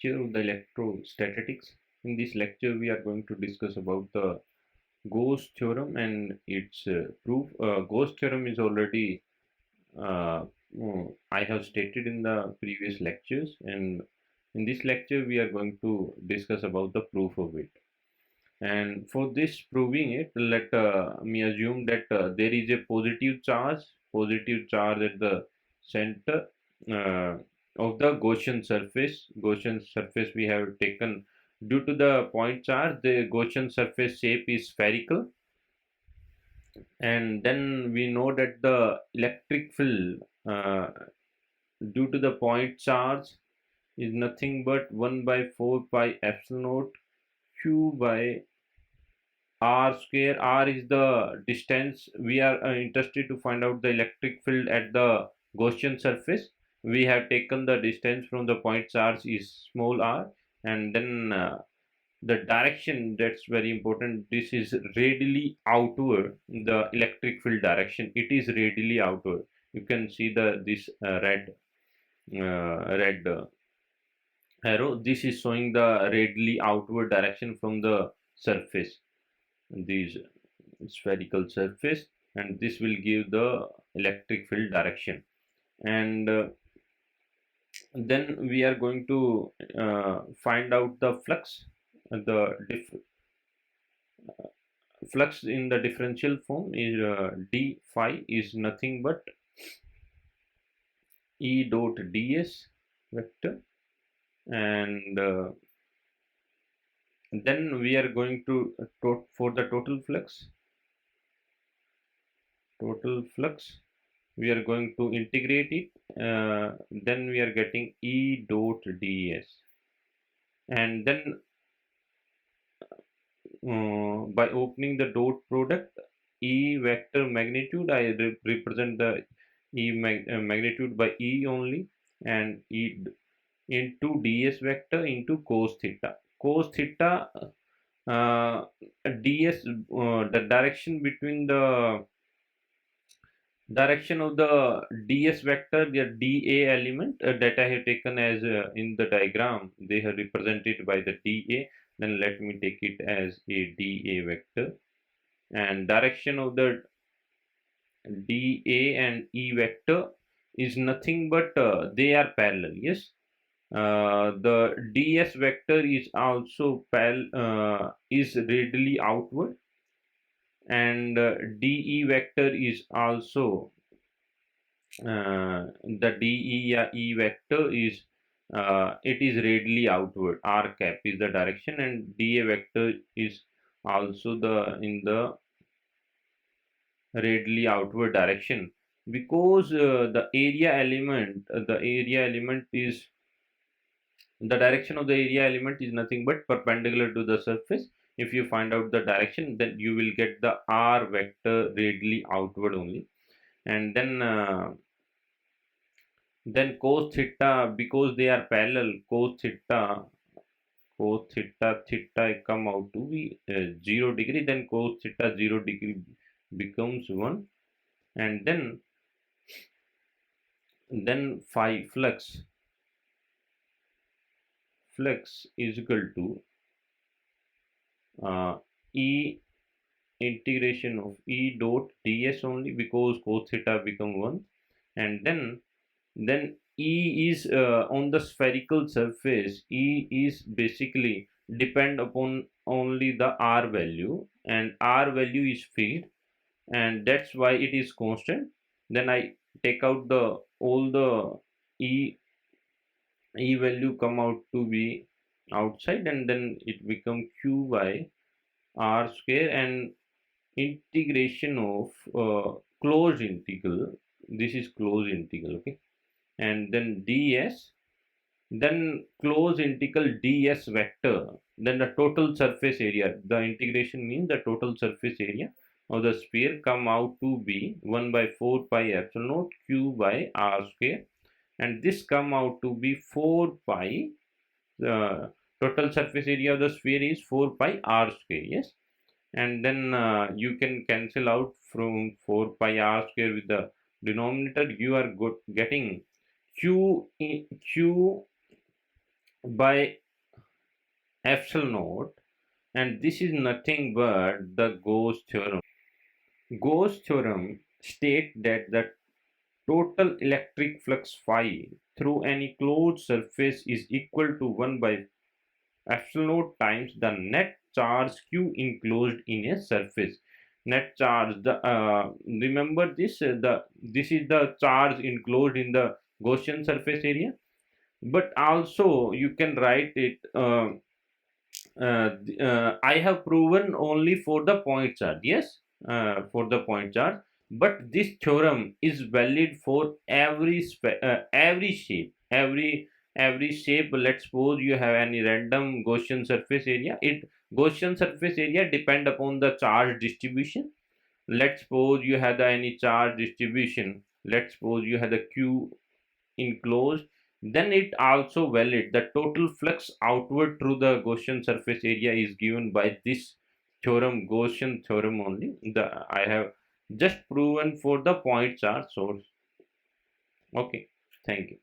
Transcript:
lecture of the electrostatics. In this lecture, we are going to discuss about the Gauss theorem and its proof. Gauss theorem is already I have stated in the previous lectures, and in this lecture, we are going to discuss about the proof of it. And for this proving it, let me assume that there is a positive charge at the center uh, of the Gaussian surface. Gaussian surface we have taken due to the point charge. The Gaussian surface shape is spherical, and then we know that the electric field due to the point charge is nothing but 1 by 4 pi epsilon naught q by r square. R is the distance. We are interested to find out the electric field at the Gaussian surface. We have taken the distance from the point charge is small r, and then the direction, that's very important. This is radially outward. The electric field direction, it is radially outward. You can see the this red arrow. This is showing the radially outward direction from the surface, these spherical surface, and this will give the electric field direction. And then we are going to find out the flux. The flux in the differential form is d phi is nothing but E dot ds vector, and then we are going to for the total flux we are going to integrate it. Then we are getting E dot ds, and then by opening the dot product, E vector magnitude, I represent the magnitude by E only, and E into ds vector into cos theta. Cos theta, ds, the direction between the direction of the ds vector, the dA element that I have taken as in the diagram, they are represented by the dA. Then let me take it as a dA vector, and direction of the dA and E vector is nothing but they are parallel. Yes, the ds vector is also is radially outward, and dE vector is also the dE E vector is it is radially outward. R cap is the direction, and dA vector is also the in the radially outward direction, because the area element is the direction of the area element is nothing but perpendicular to the surface. If you find out the direction, then you will get the r vector radially outward only. And then cos theta, because they are parallel, theta come out to be 0 degree, then cos theta 0 degree becomes 1, and then phi flux is equal to E integration of E dot ds only, because cos theta become 1, and then E is on the spherical surface. E is basically depend upon only the r value, and r value is fixed, and that's why it is constant. Then I take out the all the E value come out to be outside, and then it become q by r square, and integration of closed integral. This is closed integral, okay, and then ds, then closed integral ds vector, then the total surface area. The integration means the total surface area of the sphere come out to be 1 by 4 pi epsilon naught q by r square, and this come out to be 4 pi. The total surface area of the sphere is 4 pi r square. Yes, and then you can cancel out from 4 pi r square with the denominator. You are getting q by epsilon naught, and this is nothing but the Gauss theorem. Gauss theorem states that the total electric flux phi through any closed surface is equal to 1 by epsilon naught times the net charge q enclosed in a surface. Net charge, the remember this, the this is the charge enclosed in the Gaussian surface area, but also you can write it. I have proven only for the point charge, yes, for the point charge, but this theorem is valid for every shape, every shape. Let's suppose you have any random Gaussian surface area. It Gaussian surface area depend upon the charge distribution. Let's suppose you have any charge distribution. Let's suppose you have the q enclosed, then it also valid. The total flux outward through the Gaussian surface area is given by this theorem, Gaussian theorem only. The I have just proven for the point charge source. Okay, thank you.